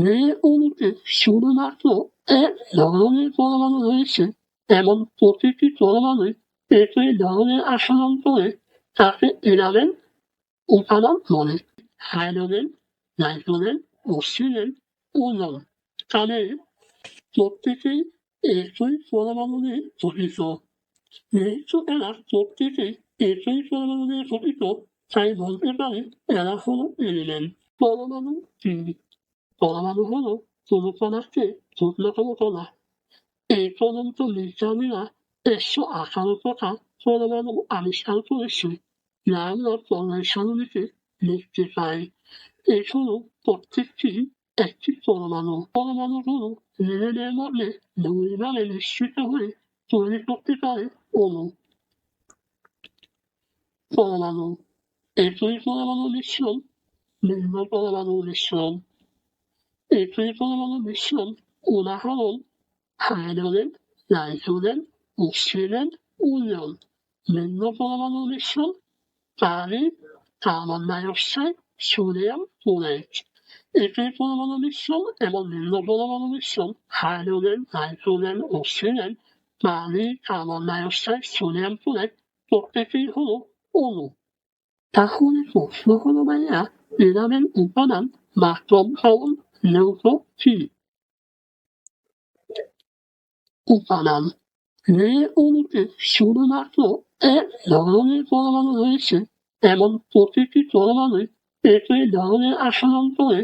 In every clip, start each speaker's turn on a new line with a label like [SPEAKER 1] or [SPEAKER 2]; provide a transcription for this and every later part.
[SPEAKER 1] ন্যায় অনুকে শুধুমাত্র এক ধরনের পরমাণু রয়েছে এমন প্রতিটি পরমাণু একই ধরনের আচরণ করে তাকে এলামেন্ট উপাদান বলে। হাইড্রোজেন, নাইট্রোজেন, অক্সিজেন, ওজন তাদের প্রত্যেকেই একই পরমাণু নিয়ে গঠিত। যেহেতু এরা প্রত্যেকেই একই পরমাণু নিয়ে গঠিত তাই বলতে পারে এরা হলো এলিমেন্ট। পরমাণু কি? পরমাণু হলো কোনো পদার্থের ক্ষুদ্রতম কণা। এই পর্যন্ত বিজ্ঞানীরা 118টা পরমাণু আবিষ্কার করেছে যা আমরা পরের সারণীতে দেখতে পাই। এগুলো প্রত্যেকটি একটি পরমাণু। পরমাণুগুলো নিজেদের মধ্যে দুইভাবে মিশ্রিত হয়ে তৈরি করতে পারে অণু। পরমাণু একই পরমাণু মিশ্রণ, ভিন্ন পরমাণু মিশ্রণ। একই পরমাণু মিশ্রণ উদাহরণ হাইড্রোজেন, নাইট্রোজেন, অক্সিজেন, ওজন। ভিন্ন পরমাণু মিশ্রণ পানি, carbon die oxide, sodium chloride. একই পরমাণু মিশ্রণ এবং ভিন্ন পরমাণু মিশ্রণ হাইড্রোজেন, নাইট্রোজেন, অক্সিজেন, পানি, carbon die oxide, sodium chloride প্রত্যেকেই হলো অণু। তাহলে প্রশ্ন হলো ভাইয়া এলিমেন্ট উপাদান বা কম্পাউন্ড যৌগ কি? উপাদান যে অণুতে শুধুমাত্র এক ধরনের পরমাণু রয়েছে এমন প্রতিটি পরমাণু একই ধরনের আচরণ করে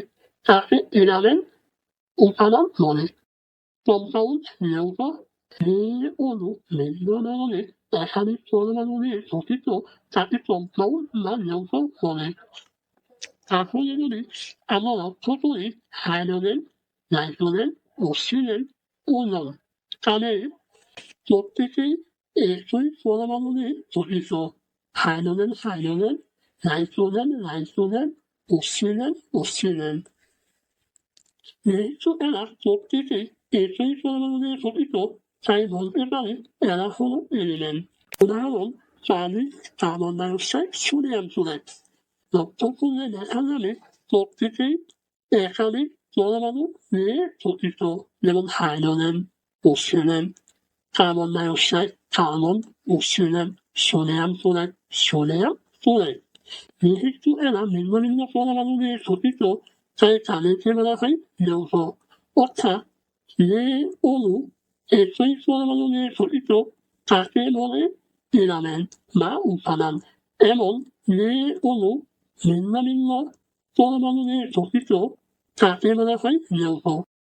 [SPEAKER 1] তাকে এলিমেন্ট উপাদান বলে। কম্পাউন্ড যৌগ যে অণু ভিন্ন ধরনের একাধিক পরমাণু নিয়ে গঠিত তাকে কম্পাউন্ড বা যৌগ বলে। তাহলে যদি আমরা লক্ষ্য করি হাইড্রোজেন, নাইট্রোজেন, অক্সিজেন, ওজন তাদের প্রত্যেকেই একই পরমাণু নিয়ে গঠিত। Hydrogen, hydrogen, nitrogen, nitrogen, oxygen, oxygen. যেহেতু এরা প্রত্যেকেই একই পরমাণু নিয়ে গঠিত তাই বলতে পারে এরা হলো এলিমেন্ট। উদাহরণ পানি, carbon die oxide, sodium chloride. লক্ষ্য করলে দেখা যাবে প্রত্যেকেই একাধিক পরমাণু নিয়ে গঠিত যেমন hydrogen, oxygen, carbon dioxide, carbon, oxygen, sodium chloride, sodium chloride. যেহেতু এরা ভিন্ন ভিন্ন পরমাণু নিয়ে গঠিত তাই তাদেরকে বলা হয় যৌগ। অর্থাৎ যে অণু একই পরমাণু নিয়ে গঠিত তাকে বলে এলিমেন্ট বা উপাদান এবং যে অণু ভিন্ন ভিন্ন পরমাণু নিয়ে গঠিত তাকে বলা হয় যৌগ।